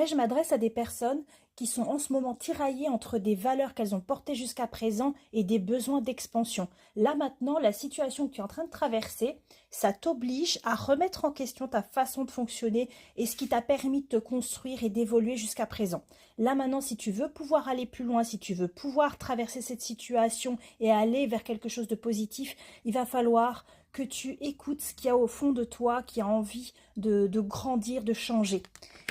Je m'adresse à des personnes qui sont en ce moment tiraillées entre des valeurs qu'elles ont portées jusqu'à présent et des besoins d'expansion. Là maintenant, la situation que tu es en train de traverser, ça t'oblige à remettre en question ta façon de fonctionner et ce qui t'a permis de te construire et d'évoluer jusqu'à présent. Là maintenant, si tu veux pouvoir aller plus loin, si tu veux pouvoir traverser cette situation et aller vers quelque chose de positif, il va falloir que tu écoutes ce qu'il y a au fond de toi qui a envie de grandir, de changer.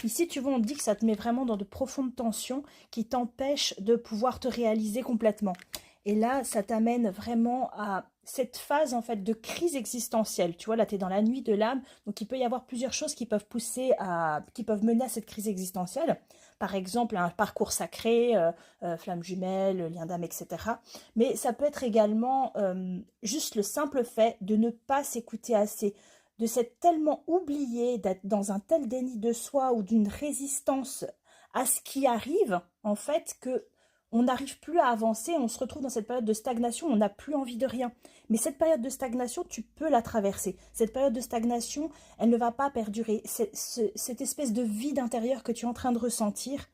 Ici, tu vois, on te dit que ça te met vraiment dans de profondes tensions qui t'empêchent de pouvoir te réaliser complètement. Et là, ça t'amène vraiment à cette phase en fait de crise existentielle. Tu vois, là, tu es dans la nuit de l'âme, donc il peut y avoir plusieurs choses qui peuvent qui peuvent mener à cette crise existentielle. Par exemple, un parcours sacré, flamme jumelle, lien d'âme, etc. Mais ça peut être également juste le simple fait de ne pas s'écouter assez, de s'être tellement oublié, d'être dans un tel déni de soi ou d'une résistance à ce qui arrive, en fait, que on n'arrive plus à avancer, on se retrouve dans cette période de stagnation, on n'a plus envie de rien. Mais cette période de stagnation, tu peux la traverser. Cette période de stagnation, elle ne va pas perdurer. Cette espèce de vide intérieur que tu es en train de ressentir,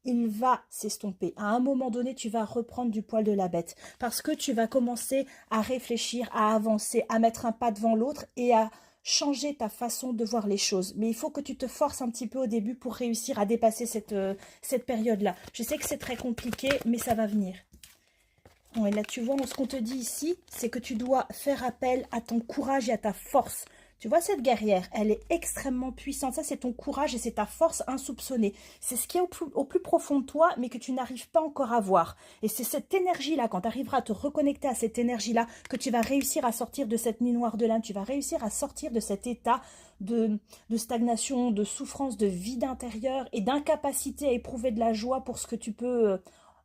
il va s'estomper. À un moment donné, tu vas reprendre du poil de la bête parce que tu vas commencer à réfléchir, à avancer, à mettre un pas devant l'autre et à changer ta façon de voir les choses. Mais il faut que tu te forces un petit peu au début pour réussir à dépasser cette période-là. Je sais que c'est très compliqué, mais ça va venir. Bon, et là, tu vois, ce qu'on te dit ici, c'est que tu dois faire appel à ton courage et à ta force. Tu vois, cette guerrière, elle est extrêmement puissante. Ça, c'est ton courage et c'est ta force insoupçonnée. C'est ce qui est au plus profond de toi, mais que tu n'arrives pas encore à voir. Et c'est cette énergie-là, quand tu arriveras à te reconnecter à cette énergie-là, que tu vas réussir à sortir de cette nuit noire de l'âme. Tu vas réussir à sortir de cet état de stagnation, de souffrance, de vide intérieur et d'incapacité à éprouver de la joie pour ce que tu peux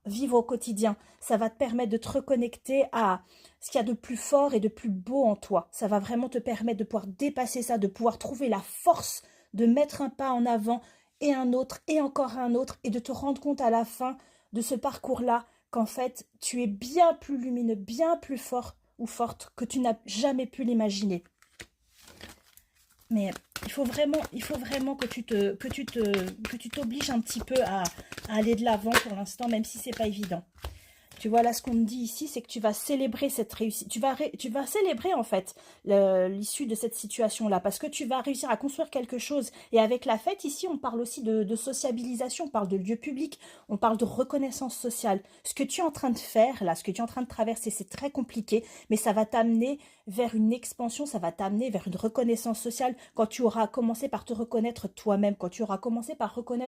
vivre au quotidien. Ça va te permettre de te reconnecter à ce qu'il y a de plus fort et de plus beau en toi. Ça va vraiment te permettre de pouvoir dépasser ça, de pouvoir trouver la force de mettre un pas en avant et un autre et encore un autre et de te rendre compte à la fin de ce parcours-là qu'en fait, tu es bien plus lumineux, bien plus fort ou forte que tu n'as jamais pu l'imaginer. Mais il faut vraiment que tu t'obliges un petit peu à aller de l'avant pour l'instant, même si c'est pas évident. Tu vois, là, ce qu'on me dit ici, c'est que tu vas célébrer cette réussite. Tu vas célébrer, en fait, l'issue de cette situation-là, parce que tu vas réussir à construire quelque chose. Et avec la fête, ici, on parle aussi de sociabilisation, on parle de lieu public, on parle de reconnaissance sociale. Ce que tu es en train de faire, là, ce que tu es en train de traverser, c'est très compliqué, mais ça va t'amener vers une expansion, ça va t'amener vers une reconnaissance sociale quand tu auras commencé par te reconnaître toi-même, quand tu auras commencé par reconnaître